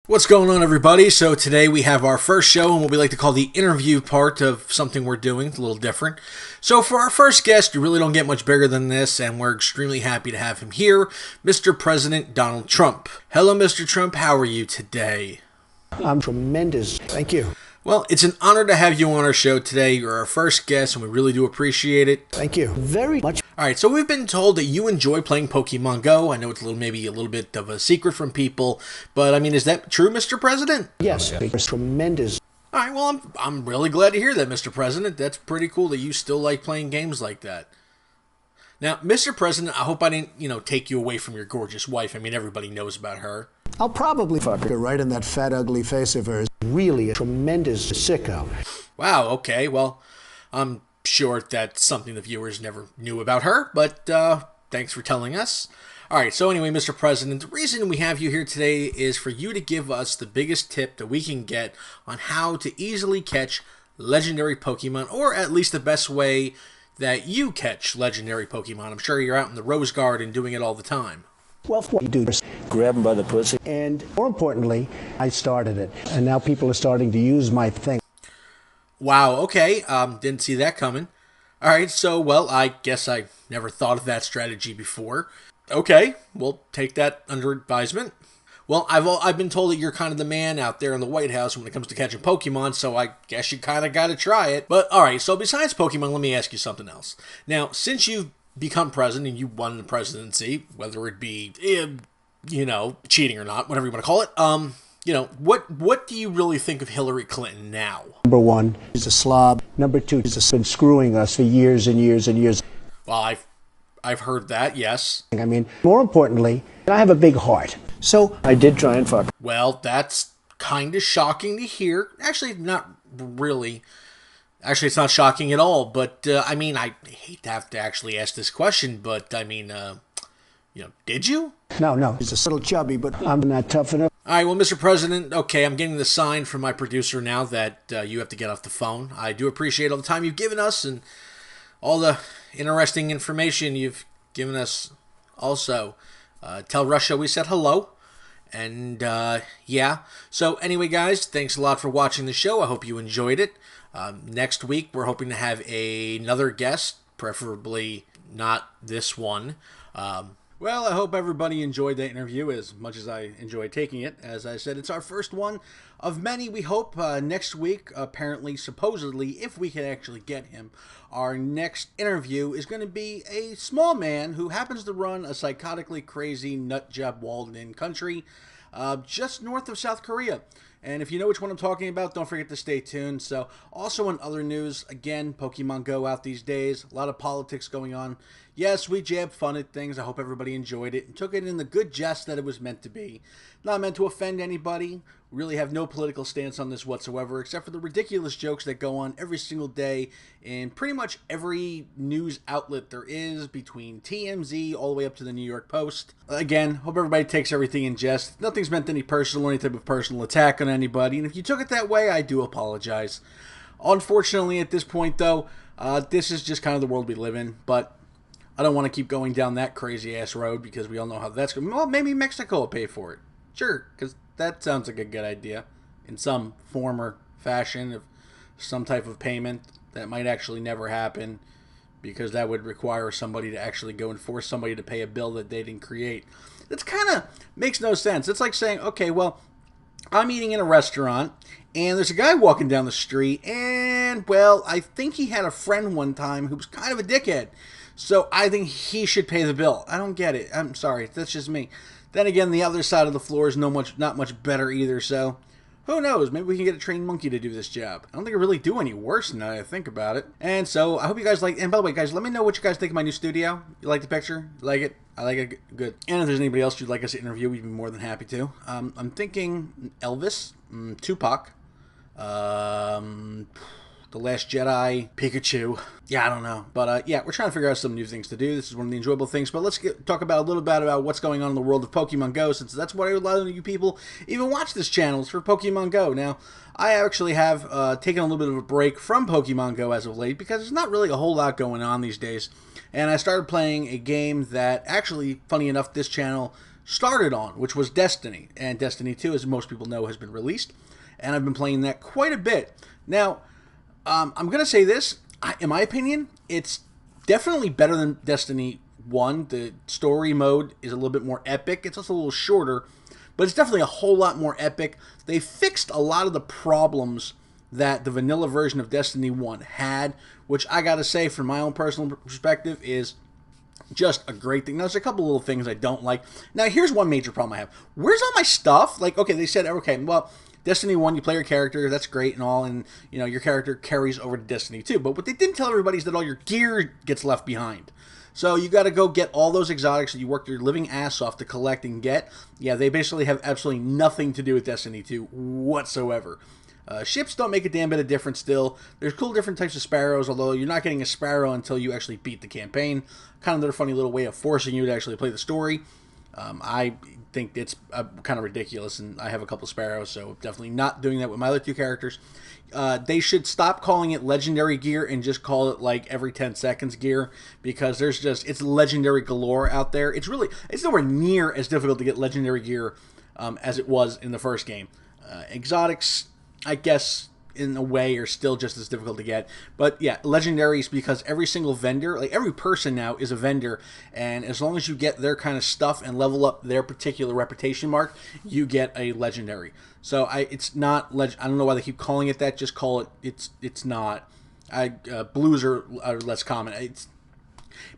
What's going on, everybody? So today we have our first show and what we like to call the interview part of something we're doing. It's a little different. So for our first guest, you really don't get much bigger than this, and we're extremely happy to have him here, Mr. President Donald Trump. Hello, Mr. Trump. How are you today? I'm tremendous. Thank you. Well, it's an honor to have you on our show today. You're our first guest, and we really do appreciate it. Thank you very much. All right, so we've been told that you enjoy playing Pokemon Go. I know it's maybe a little bit of a secret from people, but I mean, is that true, Mr. President? Yes, it's tremendous. All right, well, I'm really glad to hear that, Mr. President. That's pretty cool that you still like playing games like that. Now, Mr. President, I hope I didn't, take you away from your gorgeous wife. I mean, everybody knows about her. I'll probably fuck her right in that fat, ugly face of hers. Really a tremendous sicko. Wow, okay, well, I'm sure that's something the viewers never knew about her, but thanks for telling us. All right, so anyway, Mr. President, the reason we have you here today is for you to give us the biggest tip that we can get on how to easily catch legendary Pokemon, or at least the best way that you catch legendary Pokemon. I'm sure you're out in the Rose Garden doing it all the time. Well, what you do is grab him by the pussy. And more importantly, I started it. And now people are starting to use my thing. Wow, okay, didn't see that coming. All right, so, well, I guess I never thought of that strategy before. Okay, we'll take that under advisement. Well, I've been told that you're kind of the man out there in the White House when it comes to catching Pokemon, so I guess you kind of got to try it. But, all right, so besides Pokemon, let me ask you something else. Now, since you've become president and you won the presidency, whether it be, cheating or not, whatever you want to call it, what do you really think of Hillary Clinton now? Number one, he's a slob. Number two, he's been screwing us for years and years and years. Well, I've heard that, yes. I mean, more importantly, I have a big heart. So I did try and fuck her. Well, that's kind of shocking to hear. Actually, not really. Actually, it's not shocking at all. But, I mean, I hate to have to actually ask this question, but, I mean, did you? No, he's a little chubby, but I'm not tough enough. All right, well, Mr. President, okay, I'm getting the sign from my producer now that you have to get off the phone. I do appreciate all the time you've given us and all the interesting information you've given us also. Tell Russia we said hello. And, yeah. So, anyway, guys, thanks a lot for watching the show. I hope you enjoyed it. Next week, we're hoping to have another guest, preferably not this one. Well, I hope everybody enjoyed that interview as much as I enjoyed taking it. As I said, it's our first one of many, we hope. Next week, apparently, supposedly, if we can actually get him, our next interview is going to be a small man who happens to run a psychotically crazy, nut-job, walled-in country just north of South Korea. And if you know which one I'm talking about, don't forget to stay tuned. So, also in other news, again, Pokemon Go out these days. A lot of politics going on. Yes, we jab fun at things. I hope everybody enjoyed it and took it in the good jest that it was meant to be. Not meant to offend anybody. We really have no political stance on this whatsoever, except for the ridiculous jokes that go on every single day in pretty much every news outlet there is, between TMZ all the way up to the New York Post. Again, hope everybody takes everything in jest. Nothing's meant any personal, any type of personal attack on anybody, and if you took it that way, I do apologize. Unfortunately, at this point, though, this is just kind of the world we live in, but I don't want to keep going down that crazy-ass road because we all know how that's going. Well, maybe Mexico will pay for it. Sure, because that sounds like a good idea in some form or fashion of some type of payment that might actually never happen because that would require somebody to actually go and force somebody to pay a bill that they didn't create. That's kind of makes no sense. It's like saying, okay, well, I'm eating in a restaurant and there's a guy walking down the street and, well, I think he had a friend one time who was kind of a dickhead. So I think he should pay the bill. I don't get it. I'm sorry. That's just me. Then again, the other side of the floor is not much better either, so who knows? Maybe we can get a trained monkey to do this job. I don't think it really do any worse now that I think about it. And so, I hope you guys like, and by the way, guys, let me know what you guys think of my new studio. You like the picture? You like it? I like it? Good. And if there's anybody else you'd like us to interview, we'd be more than happy to. I'm thinking Elvis, Tupac, The Last Jedi, Pikachu. Yeah, I don't know. But, yeah, we're trying to figure out some new things to do. This is one of the enjoyable things. But let's talk about a little bit about what's going on in the world of Pokemon Go, since that's what a lot of you people even watch this channel, is for Pokemon Go. Now, I actually have taken a little bit of a break from Pokemon Go as of late, because there's not really a whole lot going on these days. And I started playing a game that actually, funny enough, this channel started on, which was Destiny. And Destiny 2, as most people know, has been released. And I've been playing that quite a bit. Now, I'm going to say this. In my opinion, it's definitely better than Destiny 1. The story mode is a little bit more epic. It's also a little shorter, but it's definitely a whole lot more epic. They fixed a lot of the problems that the vanilla version of Destiny 1 had, which I gotta say, from my own personal perspective, is just a great thing. Now, there's a couple little things I don't like. Now, here's one major problem I have. Where's all my stuff? Like, okay, they said, okay, well, Destiny 1, you play your character, that's great and all, and, you know, your character carries over to Destiny 2. But what they didn't tell everybody is that all your gear gets left behind. So you got to go get all those exotics that you worked your living ass off to collect and get. Yeah, they basically have absolutely nothing to do with Destiny 2 whatsoever. Ships don't make a damn bit of difference still. There's cool different types of sparrows, although you're not getting a sparrow until you actually beat the campaign. Kind of their funny little way of forcing you to actually play the story. I think it's kind of ridiculous, and I have a couple sparrows, so definitely not doing that with my other two characters. They should stop calling it legendary gear and just call it like every 10 seconds gear, because it's legendary galore out there. It's nowhere near as difficult to get legendary gear as it was in the first game. Exotics, I guess, in a way, are still just as difficult to get. But yeah, legendaries, because every single vendor, like every person now is a vendor, and as long as you get their kind of stuff and level up their particular reputation mark, you get a legendary. So it's not I don't know why they keep calling it that. Just call it. It's not. Blues are less common.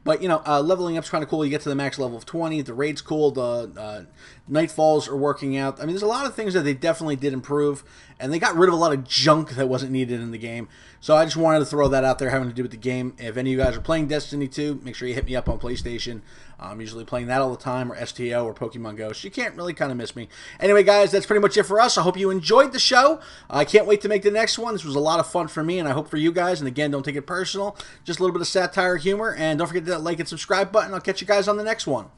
But, you know, leveling up's kind of cool. You get to the max level of 20. The raid's cool. The nightfalls are working out. I mean, there's a lot of things that they definitely did improve. And they got rid of a lot of junk that wasn't needed in the game. So I just wanted to throw that out there having to do with the game. If any of you guys are playing Destiny 2, make sure you hit me up on PlayStation. I'm usually playing that all the time, or STO, or Pokemon Go. So you can't really kind of miss me. Anyway, guys, that's pretty much it for us. I hope you enjoyed the show. I can't wait to make the next one. This was a lot of fun for me, and I hope for you guys. And again, don't take it personal. Just a little bit of satire, humor. And don't forget that like and subscribe button. I'll catch you guys on the next one.